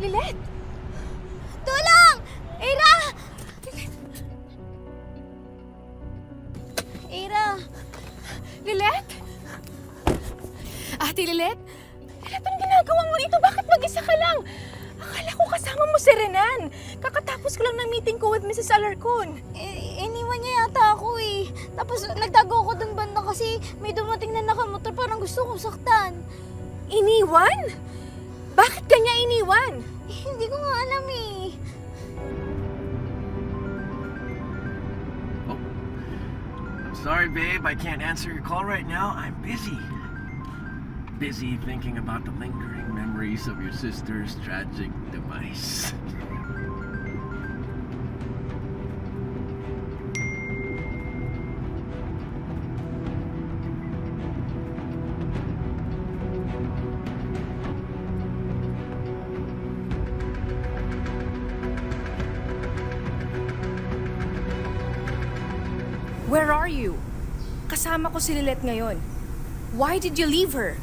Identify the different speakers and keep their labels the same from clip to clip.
Speaker 1: Lilet!
Speaker 2: Tulong! Ira! Ira!
Speaker 1: Lilet? Ate Lilet? Lilet, anong ginagawa mo dito? Bakit mag-isa ka lang? Akala ko kasama mo si Renan. Kakatapos ko lang ng meeting ko with Mrs. Alarcon.
Speaker 2: Iniwan niya yata ako eh. Tapos nagtago ako dun banda kasi may dumating na nakamotor, parang gusto kong saktan.
Speaker 1: Iniwan? Bakit kanya iniwan?
Speaker 2: Hindi ko nga alam eh.
Speaker 3: I'm sorry, babe. I can't answer your call right now. I'm busy. Busy thinking about the lingering memories of your sister's tragic demise.
Speaker 1: Where are you? Kasama ko si Lilet ngayon. Why did you leave her?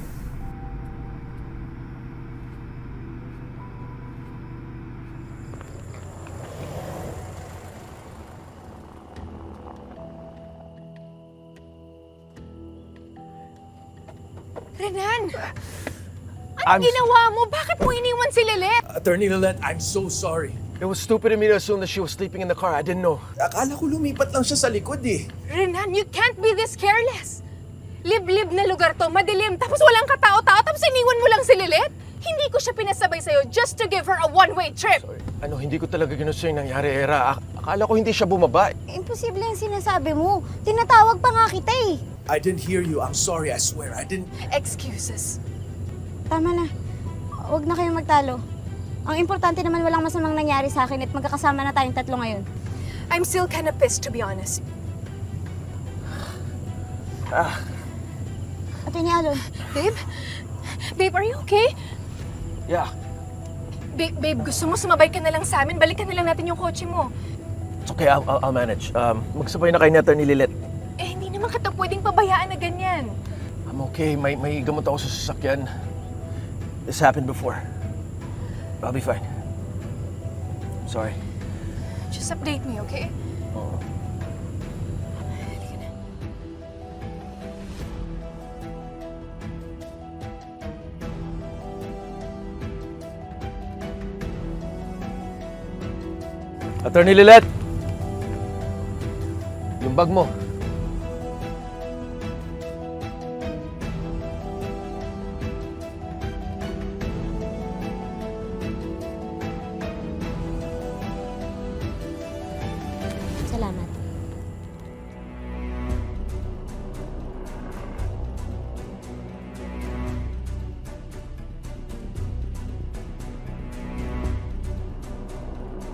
Speaker 1: Renan! Anong ginawa mo? Bakit mo iniwan si Lilet?
Speaker 4: Attorney Lilet, I'm so sorry.
Speaker 3: It was stupid of me to assume that she was sleeping in the car. I didn't know.
Speaker 4: Akala ko lumipat lang siya sa likod eh.
Speaker 1: Renan, you can't be this careless. Liblib na lugar to, madilim, tapos walang katao-tao, tapos iniwan mo lang si Lilet? Hindi ko siya pinasabay sa'yo just to give her a one-way trip.
Speaker 3: Sorry. Hindi ko talaga ginusto yung nangyari, Era. Akala ko hindi siya bumaba.
Speaker 2: Imposible yung sinasabi mo. Tinatawag pa nga kita eh.
Speaker 4: I didn't hear you. I'm sorry, I swear. I didn't...
Speaker 1: Excuses.
Speaker 2: Tama na. Huwag na kayong magtalo. Ang importante naman walang masamang nangyari sa akin at magkakasama na tayong tatlo ngayon.
Speaker 1: I'm still kinda pissed, to be honest.
Speaker 2: Ate ni Alon,
Speaker 1: Babe? Babe, are you okay?
Speaker 3: Yeah.
Speaker 1: Babe, gusto mo sumabay ka na lang sa amin? Balikan na lang natin yung kotse mo.
Speaker 3: It's okay, I'll manage. Magsabay na kayo ni Attorney Lilet.
Speaker 1: Eh, hindi naman kita pwedeng pabayaan na ganyan.
Speaker 3: I'm okay. May gamot ako sa sasakyan. This happened before. I'll be fine. Sorry.
Speaker 1: Just update me, okay?
Speaker 3: Oo.
Speaker 1: Halika na.
Speaker 3: Attorney Lilet! Yung bag mo.
Speaker 2: salamat.